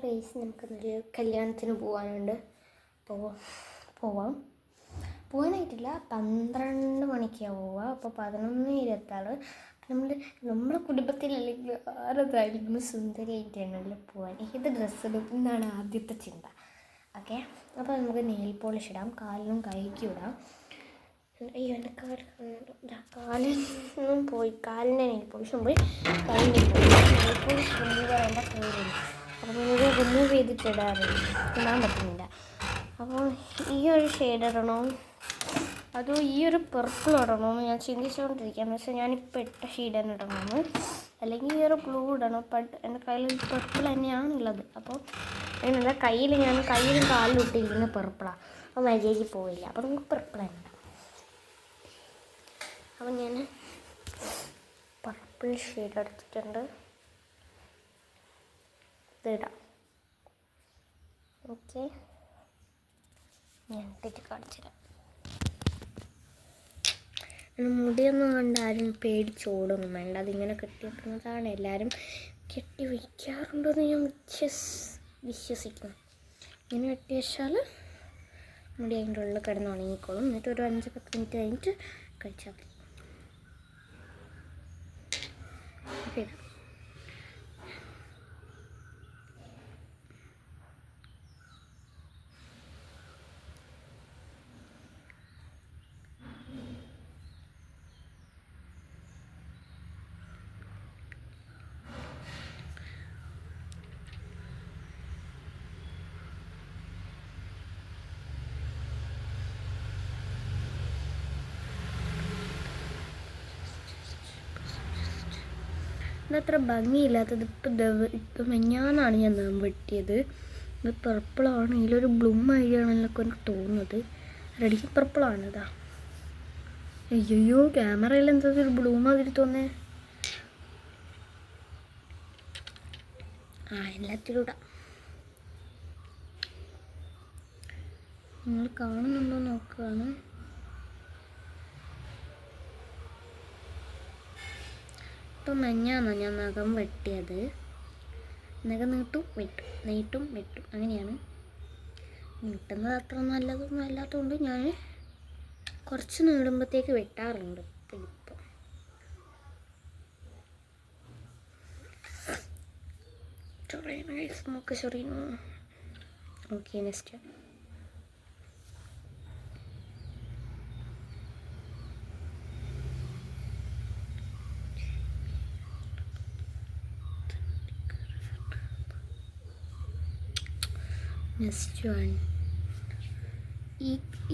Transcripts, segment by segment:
Pace നമുക്കൊരു കല്യാണത്തിന് പോകാനുണ്ട്. പോകാനായിട്ടില്ല, 12 മണിക്കാണ് പോവുക. അപ്പോൾ 11:26 നമ്മളെ കുടുംബത്തിൽ അല്ലെങ്കിൽ ആരതായിരിക്കും സുന്ദരിയായിട്ടാണല്ലോ പോകാൻ. ഏത് ഡ്രസ്സ് ഇടും എന്നാണ് ആദ്യത്തെ ചിന്ത. ഓക്കെ, അപ്പോൾ നമുക്ക് നെയിൽ പോളിഷ് ഇടാം, കാലിനും കൈക്കും ഇടാം. അയ്യോ, എൻ്റെ കാലിനും പോയി, കാലിൻ്റെ നെയിൽ പോളിഷും പോയി, കൈൻ്റെ നെയിൽ പോളിഷ് റിമൂവർ എൻ്റെ കയ്യിലുണ്ട്. അപ്പോൾ ഇത് റിമൂവ് ചെയ്തിട്ട് ഇടാൻ പറ്റുന്നില്ല. അപ്പോൾ ഈ ഒരു ഷെയ്ഡ് ഇടണോ അതോ ഈ ഒരു പെർപ്പിൾ ഇടണോ എന്ന് ഞാൻ ചിന്തിച്ചുകൊണ്ടിരിക്കുകയാണ്. എന്ന് വെച്ചാൽ ഞാനിപ്പോൾ ഇട്ട ഷെയ്ഡ് തന്നെ ഇടണമെന്ന്, അല്ലെങ്കിൽ ഈ ഒരു ബ്ലൂ ഇടണം. എൻ്റെ കയ്യിൽ പെർപ്പിൾ തന്നെയാണുള്ളത്. അപ്പോൾ അങ്ങനെയല്ല, കയ്യിലും കാലിലും ഇട്ടിരിക്കുന്ന പെർപ്പിളാണ്. അപ്പോൾ മര്യാദയ്ക്ക് പോയില്ല. അപ്പോൾ നമുക്ക് പെർപ്പിൾ തന്നെ ഇടാം. അപ്പോൾ ഞാൻ പർപ്പിൾ ഷെയ്ഡ് എടുത്തിട്ടുണ്ട്, ഇതിടാം. ഓക്കെ, ഞാൻ ഇട്ടിട്ട് കാണിച്ചുതരാം. മുടിയൊന്നും കണ്ട് ആരും പേടിച്ചോടൊന്നും വേണ്ട. അതിങ്ങനെ കെട്ടി വെക്കുന്നതാണ്. എല്ലാവരും കെട്ടി വയ്ക്കാറുണ്ടെന്ന് ഞാൻ വിശ്വസിക്കുന്നു. ഇങ്ങനെ കെട്ടി വെച്ചാൽ മുടി അതിൻ്റെ ഉള്ളിൽ കിടന്ന് ഉണങ്ങിക്കോളും. എന്നിട്ട് ഒരു 5-10 മിനിറ്റ് കഴിഞ്ഞിട്ട് കഴിച്ചാൽ മതി. ഓക്കെ, ഇതത്ര ഭംഗിയില്ലാത്തത് ഇപ്പം മെഞ്ഞാന്നാണ് ഞാൻ വെട്ടിയത്. ഇത് പർപ്പിളാണ്, ഇതിലൊരു ബ്ലൂം ആയിട്ടാണെന്നൊക്കെ എനിക്ക് തോന്നുന്നത്. റെഡിക്ക് പർപ്പിളാണ്. ഇതാ, അയ്യോ, ക്യാമറയിൽ എന്താ ഒരു ബ്ലൂം അതിൽ തോന്നേ. എല്ലാത്തിലും ഇടാം. നിങ്ങൾ കാണുന്നുണ്ടോ നോക്കുകയാണ്. ഇപ്പം മെഞ്ഞാന്നോ ഞാൻ നഖം വെട്ടിയത്. നഖം നീട്ടും വെട്ടും അങ്ങനെയാണ്. നീട്ടുന്നത് അത്ര നല്ലതൊന്നും അല്ലാത്തതുകൊണ്ട് ഞാൻ കുറച്ച് നീളുമ്പോഴത്തേക്ക് വെട്ടാറുണ്ട്. ഇപ്പം ചൊറിയുന്നു. Okay, next one.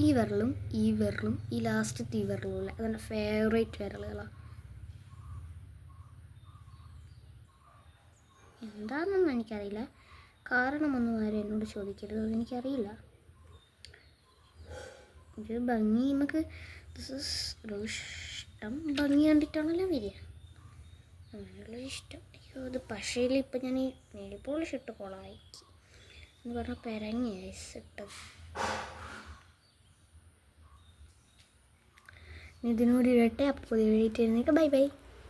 ഈ വിരലും ഈ ലാസ്റ്റത്തെ ഈ വിരലും അതെൻ്റെ ഫേവറേറ്റ് വിരലുകളാണ്. എന്താണെന്നൊന്നും എനിക്കറിയില്ല, കാരണമൊന്നും ആരും എന്നോട് ചോദിക്കരുത്, അതെനിക്കറിയില്ല. ഒരു ഭംഗി, നമുക്ക് ഒരു ഇഷ്ടം ഭംഗി കണ്ടിട്ടാണല്ലോ വരിക, അങ്ങനെയുള്ളൊരു ഇഷ്ടം. അയ്യോ, അത് പക്ഷേൽ ഇപ്പം ഞാൻ ഈ നെയിൽ പോളിഷ് ഇട്ട് കൊളായി എന്ന് പറഞ്ഞാൽ പെരങ്ങി ഇട്ടത്. ഇതിനോട് ഇടട്ടെ. അപ്പോൾ പുതിയ വീഡിയോ ബൈ ബൈ.